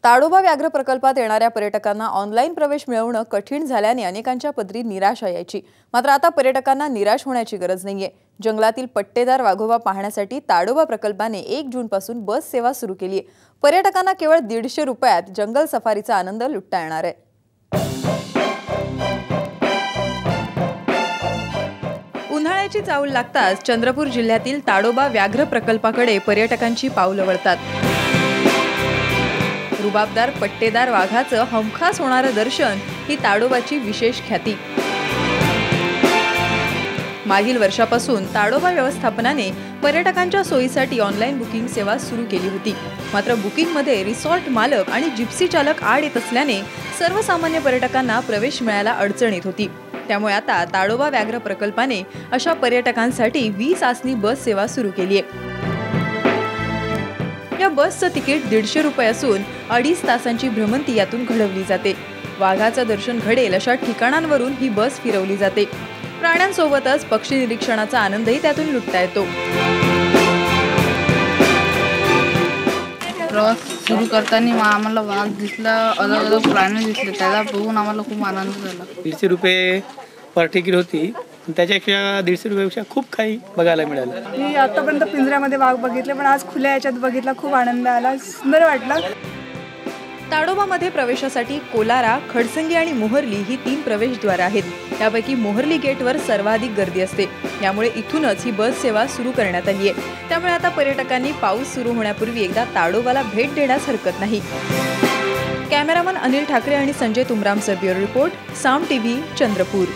ताडोबा व्याघ्र प्रकल्पात येणाऱ्या पर्यटकांना ऑनलाईन प्रवेश मिळवणं कठीण झाल्याने अनेकांच्या पदरी निराशा यायची। मात्र आता पर्यटकांना निराश होण्याची गरज नाहीये। जंगलातील पट्टेदार वाघोबा पाहण्यासाठी ताडोबा प्रकल्पाने 1 जूनपासून बस सेवा सुरू केली आहे। पर्यटकांना केवळ 150 रुपयात जंगल सफारीचा आनंद लुटता येणार आहे। उन्हाळ्याची चाहूल लागताच चंद्रपूर जिल्ह्यातील ताडोबा व्याघ्र प्रकल्पाकडे पर्यटकांची पावलं वळतात। रुबाबदार पट्टेदार वाघाचं हमखास होणारं दर्शन ही ताडोबाची विशेष ख्याती। मागील वर्षापासून ताडोबा व्यवस्थापनाने पर्यटकांच्या सोयीसाठी ऑनलाईन बुकिंग सेवा सुरू केली होती। मात्र बुकिंगमध्ये रिसॉर्ट मालक आणि जिप्सी चालक आड येत असल्याने सर्वसामान्य पर्यटकांना प्रवेश मिळायला अडचण येत होती। त्यामुळे आता ताडोबा व्याघ्र प्रकल्पाने अशा पर्यटकांसाठी 20 आसनी बस सेवा सुरू केली आहे। या बसचं तिकीट 150 रुपये असून 2.5 तासांची भ्रमंती यातून घडवली जाते। वाघाचं दर्शन घडेल अशा ठिकाणांवरून ही बस फिरवली जाते। प्राण्यांसोबतच पक्षी निरीक्षणाचा आनंदही त्यातून लुटता येतो। प्रवास सुरू करताना आम्हाला वाघ दिसला, अलग प्राणी दिसले, त्याला बघून आम्हाला खूप आनंद झाला। 150 रुपये पर तिकीट होती, त्याच्यापेक्षा 150 रुपयापेक्षा खूप काही बघायला मिळालं। मी आतापर्यंत पिंजऱ्यामध्ये वाघ बघितले, पण आज खुल्या याच्यात बघितला, खूप आनंद आला, सुंदर वाटलं। ताडोबामध्ये प्रवेशासाठी कोलारा, खडसंगी आणि मोहर्ली ही 3 प्रवेशद्वार आहेत। त्यापैकी मोहर्ली गेटवर सर्वाधिक गर्दी असते। यामुळे इथूनच ही बस सेवा सुरू करण्यात आली आहे। त्यामुळे आता पर्यटकांनी पाऊस सुरू होण्यापूर्वी एकदा ताडोबाला भेट देण्यास हरकत नाही। कॅमेरामन अनिल ठाकरे आणि संजय तुमरामसह ब्युरो रिपोर्ट, साम टीव्ही, चंद्रपूर।